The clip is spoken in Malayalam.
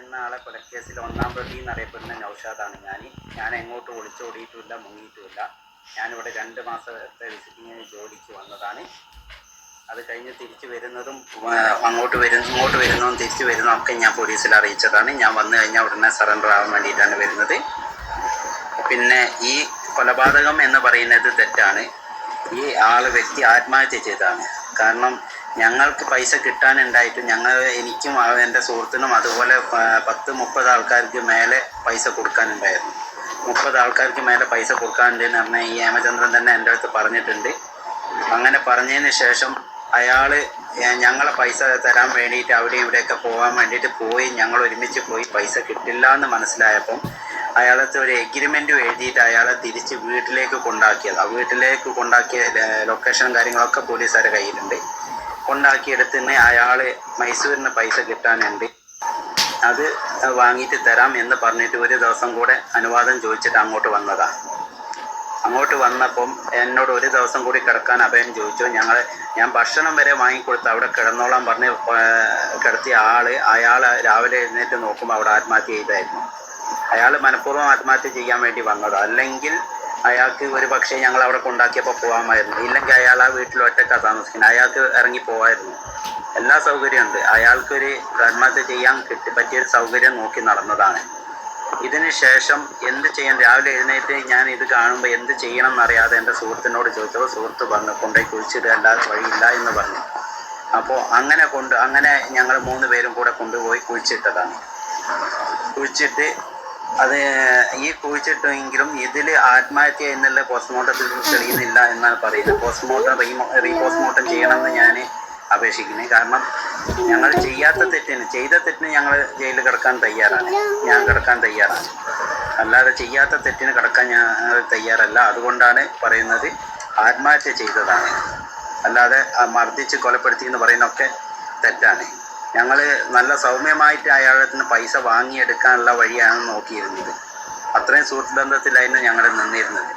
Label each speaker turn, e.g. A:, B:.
A: പറയുന്ന ആളെ കൊലക്കേസിൽ ഒന്നാം പ്രതി എന്നറിയപ്പെടുന്ന നൗഷാദാണ് ഞാൻ എങ്ങോട്ട് ഒളിച്ചോടിയിട്ടുമില്ല, മുങ്ങിയിട്ടുമില്ല. ഞാനിവിടെ 2 മാസത്തെ വിസിറ്റിങ്ങിന് ജോലിക്ക് വന്നതാണ്. അത് കഴിഞ്ഞ് തിരിച്ചു വരുന്നതും ഇങ്ങോട്ട് വരുന്നതും തിരിച്ചു വരുന്നതൊക്കെ ഞാൻ പോലീസിൽ അറിയിച്ചതാണ്. ഞാൻ വന്നു കഴിഞ്ഞാൽ ഉടനെ സറണ്ടർ ആവാൻ വേണ്ടിയിട്ടാണ് വരുന്നത്. പിന്നെ ഈ കൊലപാതകം എന്ന് പറയുന്നത് തെറ്റാണ്. ഈ വ്യക്തി ആത്മഹത്യ ചെയ്തതാണ്. കാരണം ഞങ്ങൾക്ക് പൈസ കിട്ടാനുണ്ടായിട്ട് എനിക്കും എൻ്റെ സുഹൃത്തിനും അതുപോലെ 10-30 ആൾക്കാർക്ക് മേലെ പൈസ കൊടുക്കാനുണ്ടായിരുന്നു. 30 ആൾക്കാർക്ക് മേലെ പൈസ കൊടുക്കാനുണ്ടെന്ന് പറഞ്ഞാൽ ഈ ഹേമചന്ദ്രൻ തന്നെ എൻ്റെ അടുത്ത് പറഞ്ഞിട്ടുണ്ട്. അങ്ങനെ പറഞ്ഞതിന് ശേഷം അയാൾ ഞങ്ങളെ പൈസ തരാൻ വേണ്ടിയിട്ട് അവിടെ ഇവിടെയൊക്കെ പോകാൻ വേണ്ടിയിട്ട് പോയി. ഞങ്ങൾ ഒരുമിച്ച് പോയി. പൈസ കിട്ടില്ല എന്ന് മനസ്സിലായപ്പം അയാളത്തെ ഒരു എഗ്രിമെൻ്റ് എഴുതിയിട്ട് അയാളെ തിരിച്ച് വീട്ടിലേക്ക് കൊണ്ടാക്കിയത്. വീട്ടിലേക്ക് കൊണ്ടാക്കിയ ലൊക്കേഷനും കാര്യങ്ങളൊക്കെ പോലീസുകാരുടെ കയ്യിലുണ്ട്. കൊണ്ടാക്കിയെടുത്തിന് അയാൾ മൈസൂരിന് പൈസ കിട്ടാനുണ്ട്, അത് വാങ്ങിയിട്ട് തരാം എന്ന് പറഞ്ഞിട്ട് ഒരു ദിവസം കൂടെ അനുവാദം ചോദിച്ചിട്ട് അങ്ങോട്ട് വന്നതാണ്. അങ്ങോട്ട് വന്നപ്പം എന്നോട് ഒരു ദിവസം കൂടി കിടക്കാൻ അഭയം ചോദിച്ചു. ഞാൻ ഭക്ഷണം വരെ വാങ്ങിക്കൊടുത്ത് അവിടെ കിടന്നോളാൻ പറഞ്ഞ് കിടത്തിയ അയാൾ രാവിലെ എഴുന്നേറ്റ് നോക്കുമ്പോൾ അവിടെ ആത്മഹത്യ ചെയ്തായിരുന്നു. അയാൾ മനഃപൂർവ്വം ആത്മഹത്യ ചെയ്യാൻ വേണ്ടി വന്നതാണ്. അല്ലെങ്കിൽ അയാൾക്ക് ഒരു പക്ഷേ ഞങ്ങൾ അവിടെ കൊണ്ടാക്കിയപ്പോൾ പോകാമായിരുന്നു. ഇല്ലെങ്കിൽ അയാൾ ആ വീട്ടിൽ ഒറ്റയ്ക്കാണ് താമസിക്കുന്നത്. അയാൾക്ക് ഇറങ്ങി പോകാമായിരുന്നു. എല്ലാ സൗകര്യമുണ്ട്. അയാൾക്കൊരു ആത്മഹത്യ ചെയ്യാൻ പറ്റിയൊരു സൗകര്യം നോക്കി നടന്നതാണ്. ഇതിന് ശേഷം എന്ത് ചെയ്യാൻ രാവിലെ എഴുന്നേറ്റ് ഞാൻ ഇത് കാണുമ്പോൾ എന്ത് ചെയ്യണം എന്നറിയാതെ എൻ്റെ സുഹൃത്തിനോട് ചോദിച്ചപ്പോൾ സുഹൃത്ത് പറഞ്ഞു കൊണ്ടുപോയി കുഴിച്ചിട്ട് അല്ലാതെ വഴിയില്ല എന്ന് പറഞ്ഞു. അപ്പോൾ അങ്ങനെ ഞങ്ങൾ 3 പേരും കൂടെ കൊണ്ടുപോയി കുഴിച്ചിട്ടതാണ്. കുഴിച്ചിട്ട് അത് ഈ കുഴിച്ചിട്ടെങ്കിലും ഇതിൽ ആത്മഹത്യ എന്നുള്ള പോസ്റ്റ്മോർട്ടത്തിൽ തെളിയുന്നില്ല എന്നാണ് പറയുന്നത്. റീപോസ്റ്റ്മോർട്ടം ചെയ്യണമെന്ന് ഞാൻ അപേക്ഷിക്കുന്നത്. കാരണം ഞങ്ങൾ ചെയ്ത തെറ്റിന് ഞങ്ങൾ ജയിലിൽ കിടക്കാൻ തയ്യാറാണ്. ഞാൻ കിടക്കാൻ തയ്യാറാണ്. അല്ലാതെ ചെയ്യാത്ത തെറ്റിന് കിടക്കാൻ ഞങ്ങൾ തയ്യാറല്ല. അതുകൊണ്ടാണ് പറയുന്നത് ആത്മഹത്യ ചെയ്തതാണ്. അല്ലാതെ മർദ്ദിച്ച് കൊലപ്പെടുത്തി എന്ന് പറയുന്നതൊക്കെ തെറ്റാണ്. ഞങ്ങൾ നല്ല സൗമ്യമായിട്ട് അയാളത്തിന് പൈസ വാങ്ങിയെടുക്കാനുള്ള വഴിയാണ് നോക്കിയിരുന്നത്. അത്രയും സുഹൃത്ത് ബന്ധത്തിലായിരുന്നു ഞങ്ങൾ നിന്നിരുന്നത്.